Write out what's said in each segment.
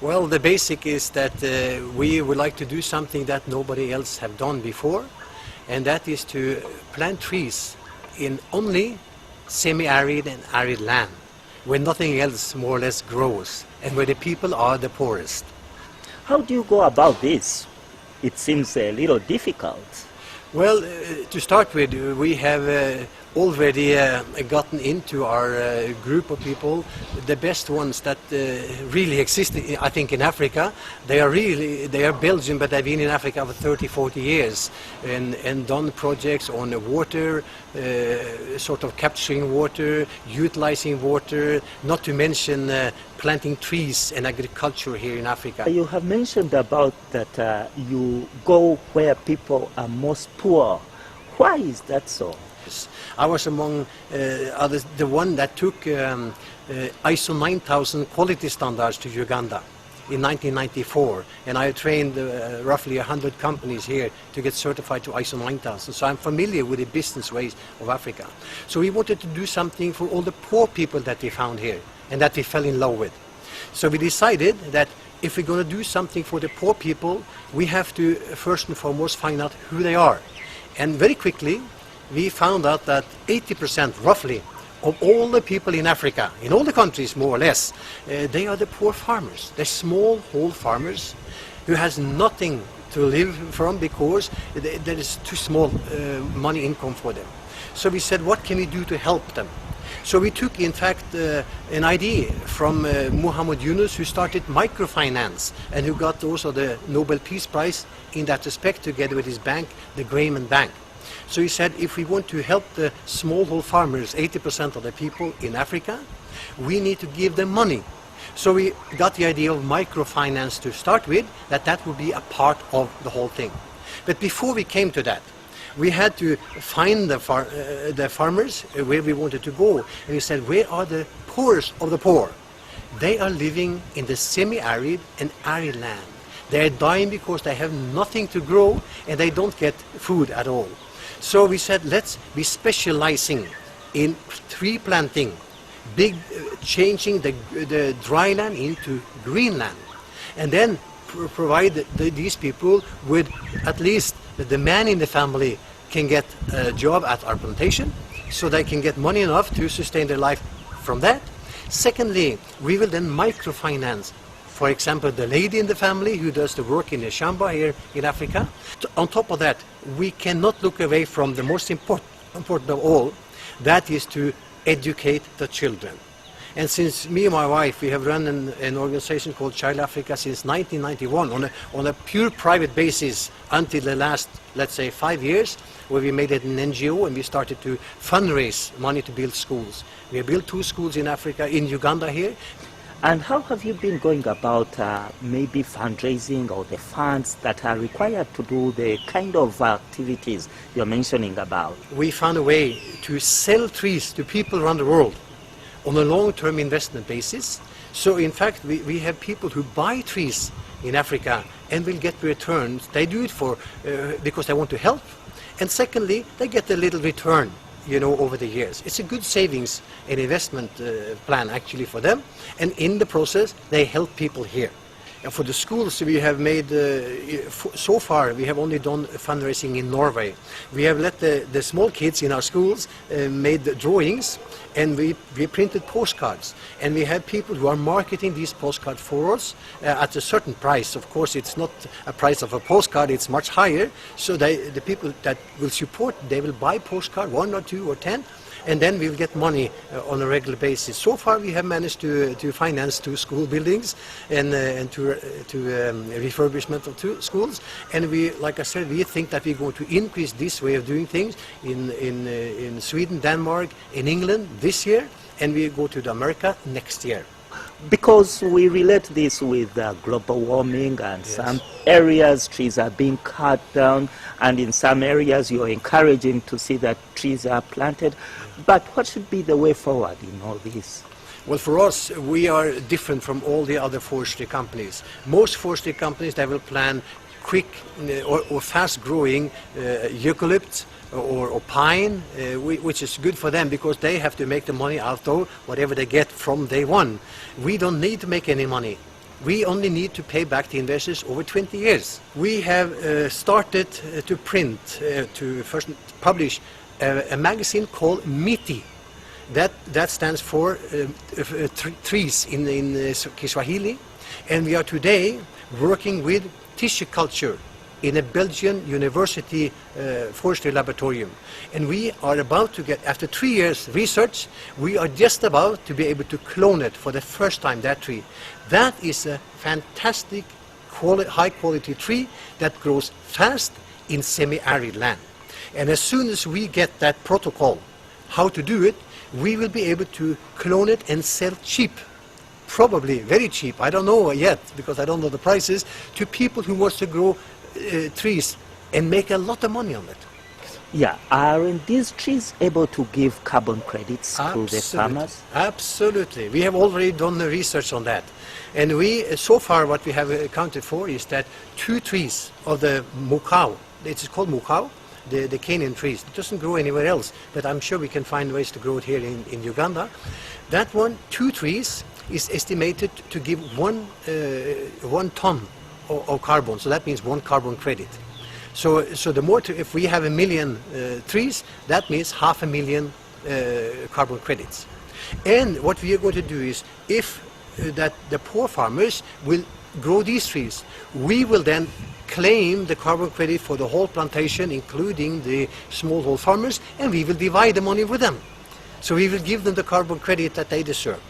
Well, the basic is that we would like to do something that nobody else have done before, and that is to plant trees in only semi-arid and arid land, where nothing else more or less grows, and where the people are the poorest. How do you go about this? It seems a little difficult. Well, to start with, we have already gotten into our group of people the best ones that really exist, I think, in Africa. They are Belgian, but they've been in Africa for 30-40 years and done projects on water, sort of capturing water, utilizing water, not to mention planting trees and agriculture here in Africa. You have mentioned about that you go where people are most poor. Why is that so? I was among others, the one that took ISO 9000 quality standards to Uganda in 1994, and I trained roughly 100 companies here to get certified to ISO 9000, so I'm familiar with the business ways of Africa. So we wanted to do something for all the poor people that we found here and that we fell in love with. So we decided that if we're going to do something for the poor people, we have to first and foremost find out who they are. And very quickly we found out that 80% roughly of all the people in Africa, in all the countries more or less, they are the poor farmers. They're smallhold farmers who has nothing to live from because there is too small money income for them. So we said, what can we do to help them? So we took, in fact, an idea from Muhammad Yunus, who started microfinance and who got also the Nobel Peace Prize in that respect, together with his bank, the Graham Bank. So he said, if we want to help the smallhold farmers, 80% of the people in Africa, we need to give them money. So we got the idea of microfinance to start with, that would be a part of the whole thing. But before we came to that, we had to find the farmers where we wanted to go. And we said, where are the poorest of the poor? They are living in the semi-arid and arid land. They are dying because they have nothing to grow and they don't get food at all. So we said, let's be specializing in tree planting, changing the dry land into green land, and then provide these people with at least the man in the family can get a job at our plantation, so they can get money enough to sustain their life from that. Secondly, we will then microfinance, for example, the lady in the family who does the work in the Shamba here in Africa. On top of that, we cannot look away from the most important of all, that is to educate the children. And since me and my wife, we have run an organization called Child Africa since 1991 on a pure private basis until the last, let's say, 5 years, where we made it an NGO and we started to fundraise money to build schools. We have built 2 schools in Africa, in Uganda here. And how have you been going about maybe fundraising or the funds that are required to do the kind of activities you're mentioning about? We found a way to sell trees to people around the world on a long-term investment basis. So in fact, we have people who buy trees in Africa and will get returns. They do it for because they want to help. And secondly, they get a little return, you know, over the years. It's a good savings and investment plan actually for them. And in the process, they help people here. And for the schools, we have made, so far, we have only done fundraising in Norway. We have let the small kids in our schools made the drawings, and we printed postcards. And we have people who are marketing these postcards for us at a certain price. Of course, it's not a price of a postcard, it's much higher. So the people that will support, they will buy postcard, 1 or 2 or 10, and then we'll get money on a regular basis. So far we have managed to finance 2 school buildings and to refurbishment of 2 schools. And we, like I said, we think that we're going to increase this way of doing things in Sweden, Denmark, in England this year, and we go to America next year. Because we relate this with global warming, and yes, some areas trees are being cut down, and in some areas you're encouraging to see that trees are planted. But what should be the way forward in all this? Well, for us, we are different from all the other forestry companies. Most forestry companies, they will plant quick or fast-growing eucalypts, or pine, which is good for them because they have to make the money out of whatever they get from day one. We don't need to make any money. We only need to pay back the investors over 20 years. We have started to print, to first publish a magazine called MITI. That stands for trees in Kiswahili. And we are today working with tissue culture in a Belgian university forestry laboratorium. And we are about to get, after 3 years research, we are just about to be able to clone it for the first time, that tree. That is a fantastic high quality tree that grows fast in semi-arid land. And as soon as we get that protocol, how to do it, we will be able to clone it and sell cheap. Probably very cheap, I don't know yet because I don't know the prices, to people who want to grow trees and make a lot of money on it. Yeah, aren't these trees able to give carbon credits to the farmers? Absolutely. We have already done the research on that. And we, so far what we have accounted for is that 2 trees of the mukau, it's called mukau, the Kenyan trees, it doesn't grow anywhere else, but I'm sure we can find ways to grow it here in Uganda. That one, 2 trees, is estimated to give 1 ton of carbon, so that means 1 carbon credit. So the more, if we have 1 million trees, that means 500,000 carbon credits. And what we are going to do is, if that the poor farmers will grow these trees, we will then claim the carbon credit for the whole plantation, including the smallholder farmers, and we will divide the money with them. So we will give them the carbon credit that they deserve.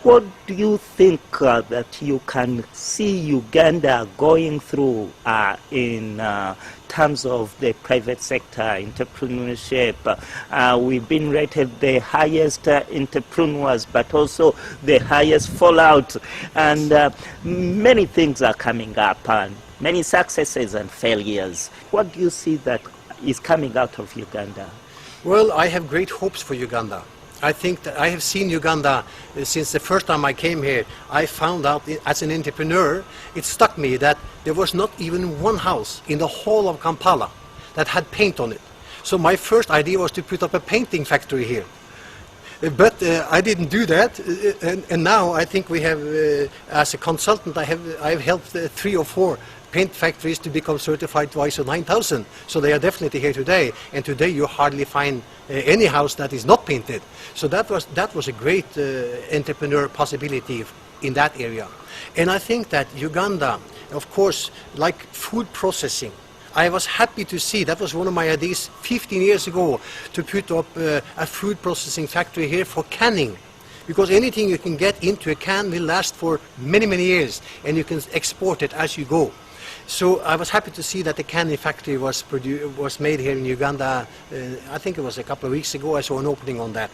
What do you think that you can see Uganda going through in terms of the private sector entrepreneurship? We've been rated the highest entrepreneurs, but also the highest fallout, and many things are coming up, and many successes and failures. What do you see that is coming out of Uganda? Well, I have great hopes for Uganda. I think that I have seen Uganda since the first time I came here. I found out as an entrepreneur, it struck me that there was not even one house in the whole of Kampala that had paint on it. So my first idea was to put up a painting factory here. But I didn't do that, and now I think we have, as a consultant, I have helped 3 or 4 paint factories to become certified to ISO 9000. So they are definitely here today, and today you hardly find any house that is not painted. So that was a great entrepreneur possibility in that area. And I think that Uganda, of course, like food processing, I was happy to see, that was one of my ideas 15 years ago, to put up a food processing factory here for canning. Because anything you can get into a can will last for many, many years, and you can export it as you go. So I was happy to see that the canning factory was made here in Uganda. I think it was a couple of weeks ago. I saw an opening on that.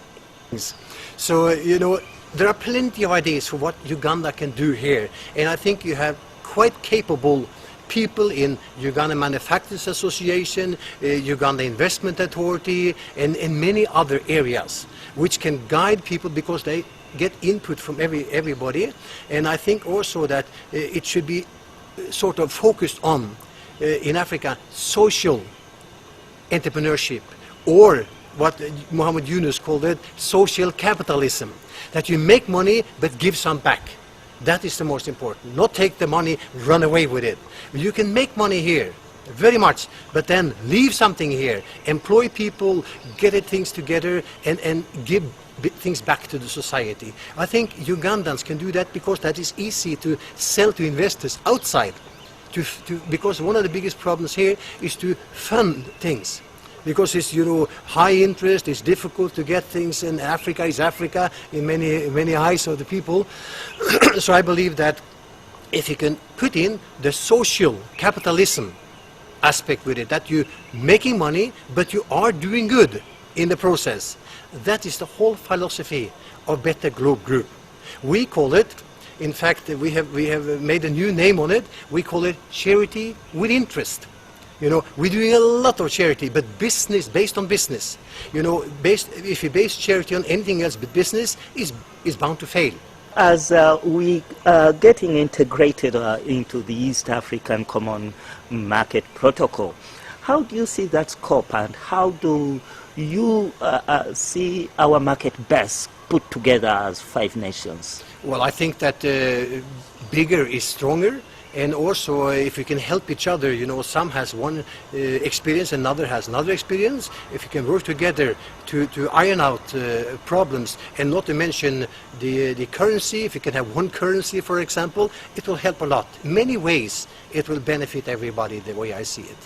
So, you know, there are plenty of ideas for what Uganda can do here. And I think you have quite capable people in Uganda Manufacturers Association, Uganda Investment Authority, and many other areas, which can guide people because they get input from everybody. And I think also that it should be sort of focused on, in Africa, social entrepreneurship, or what Muhammad Yunus called it, social capitalism. That you make money but give some back. That is the most important. Not take the money, run away with it. You can make money here, very much, but then leave something here, employ people, get things together, and give things back to the society. I think Ugandans can do that because that is easy to sell to investors outside. Because one of the biggest problems here is to fund things. Because it's, you know, high interest, it's difficult to get things, and Africa is Africa in many eyes of the people. So I believe that if you can put in the social capitalism aspect with it, that you're making money, but you are doing good in the process. That is the whole philosophy of Better Globe Group. We call it, in fact, we have made a new name on it. We call it charity with interest. You know, we're doing a lot of charity, but business, based on business. You know, if you base charity on anything else but business, is bound to fail. As we are getting integrated into the East African Common Market Protocol, How do you see that scope, and how do you see our market best put together as 5 nations? Well, I think that bigger is stronger, and also if we can help each other, you know, some has one experience, another has another experience. If we can work together to iron out problems, and not to mention the currency, if we can have one currency, for example, it will help a lot. In many ways, it will benefit everybody the way I see it.